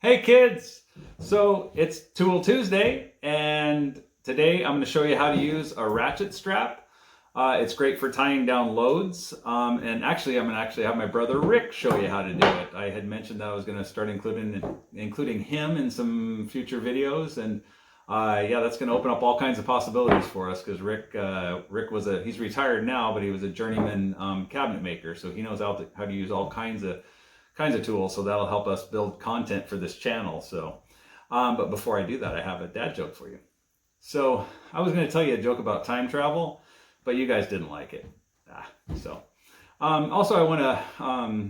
Hey kids! So it's Tool Tuesday, and today I'm going to show you how to use a ratchet strap. It's great for tying down loads, and actually I'm going to have my brother Rick show you how to do it. I had mentioned that I was going to start including him in some future videos, and yeah, that's going to open up all kinds of possibilities for us because Rick was he's retired now, but he was a journeyman cabinet maker, so he knows how to use all kinds of tools, so that'll help us build content for this channel. So, but before I do that, I have a dad joke for you. So I was going to tell you a joke about time travel, but you guys didn't like it. Also, I want to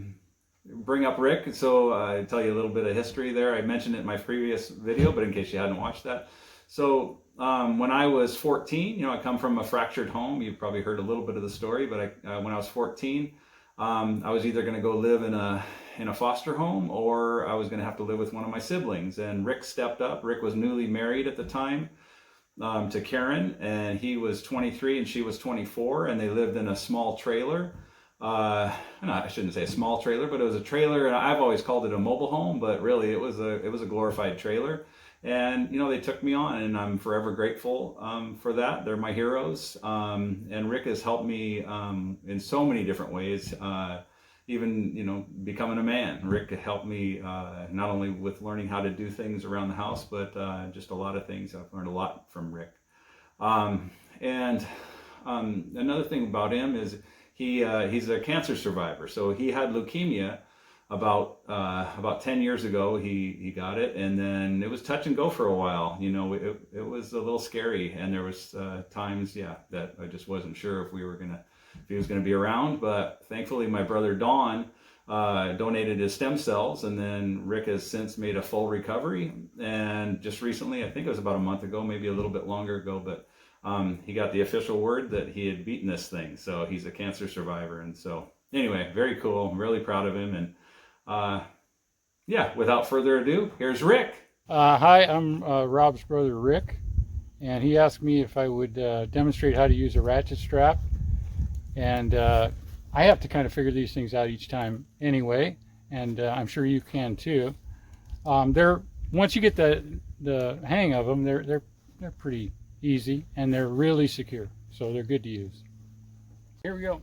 bring up Rick, so I tell you a little bit of history there. I mentioned it in my previous video, but in case you hadn't watched that. So when I was 14, I come from a fractured home. You've probably heard a little bit of the story, but when I was 14, I was either going to go live in a foster home, or I was going to have to live with one of my siblings. And Rick stepped up. Rick was newly married at the time to Karen, and he was 23 and she was 24, and they lived in a small trailer. No, I shouldn't say a small trailer, but it was a trailer, and I've always called it a mobile home, but really it was a glorified trailer. And they took me on, and I'm forever grateful for that. They're my heroes, and Rick has helped me in so many different ways. Even becoming a man. Rick helped me not only with learning how to do things around the house, but just a lot of things. I've learned a lot from Rick. And another thing about him is he's a cancer survivor. So he had leukemia about 10 years ago. He got it, and then it was touch and go for a while. It was a little scary, and there was times, that I just wasn't sure if he was going to be around. But thankfully, my brother Don donated his stem cells, and then Rick has since made a full recovery. And just recently, I think it was about a month ago, maybe a little bit longer ago, but he got the official word that he had beaten this thing. So he's a cancer survivor. And so anyway, very cool. I'm really proud of him. And yeah, without further ado, here's Rick. Hi, I'm Rob's brother Rick, and he asked me if I would demonstrate how to use a ratchet strap. And I have to kind of figure these things out each time anyway, and I'm sure you can too. Once you get the hang of them, they're pretty easy, and they're really secure, so they're good to use. Here we go.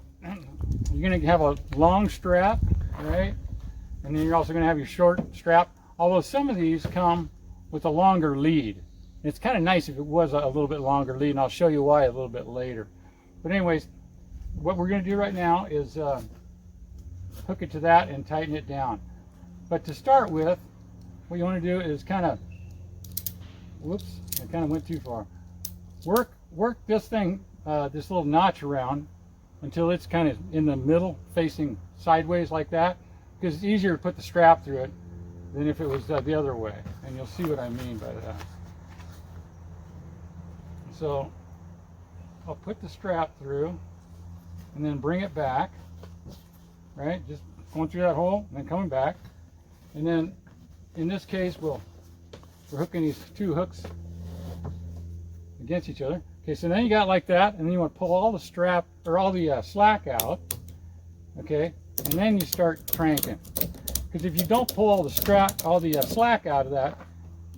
You're going to have a long strap, right? And then you're also going to have your short strap, although some of these come with a longer lead. It's kind of nice if it was a little bit longer lead, and I'll show you why a little bit later. But anyways, what we're going to do right now is hook it to that and tighten it down. But to start with, what you want to do is kind of, whoops, I kind of went too far. Work this thing, this little notch around until it's kind of in the middle, facing sideways like that, because it's easier to put the strap through it than if it was the other way. And you'll see what I mean by that. So I'll put the strap through, and then bring it back, right? Just going through that hole and then coming back. And then in this case, we're hooking these two hooks against each other. Okay, so then you got like that, and then you want to pull all the strap or all the slack out, okay? And then you start cranking. Because if you don't pull all the slack out of that,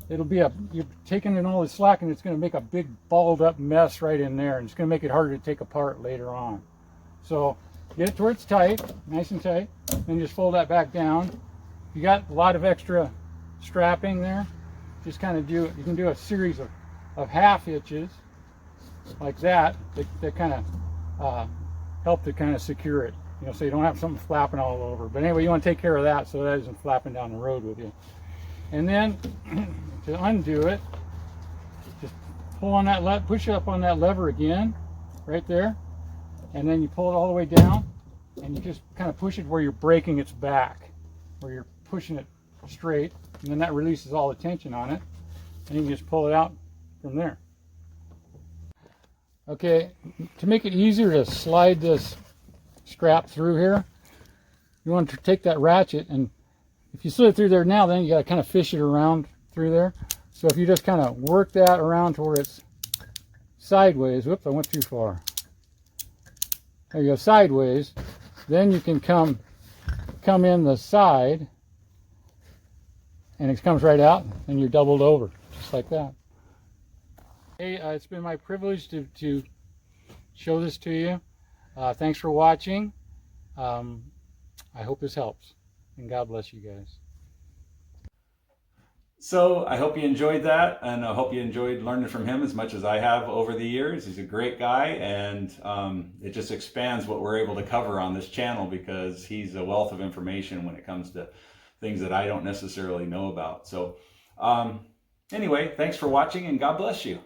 you're taking in all the slack, and it's going to make a big balled up mess right in there, and it's going to make it harder to take apart later on. So get it to where it's tight, nice and tight, then just fold that back down. If you got a lot of extra strapping there, just kind of you can do a series of half hitches like that kind of help to kind of secure it, so you don't have something flapping all over. But anyway, you want to take care of that so that isn't flapping down the road with you. And then to undo it, just pull on that push up on that lever again, right there. And then you pull it all the way down, and you just kind of push it where you're breaking its back, where you're pushing it straight, and then that releases all the tension on it, and you can just pull it out from there. Okay, to make it easier to slide this strap through here, you want to take that ratchet, and if you slid it through there now, then you got to kind of fish it around through there. So if you just kind of work that around to where it's sideways, whoops, I went too far. There you go, sideways. Then you can come in the side and it comes right out, and you're doubled over, just like that. Hey, it's been my privilege to show this to you. Thanks for watching. I hope this helps, and God bless you guys. So I hope you enjoyed that, and I hope you enjoyed learning from him as much as I have over the years. He's a great guy, and it just expands what we're able to cover on this channel, because he's a wealth of information when it comes to things that I don't necessarily know about. So anyway, thanks for watching, and God bless you.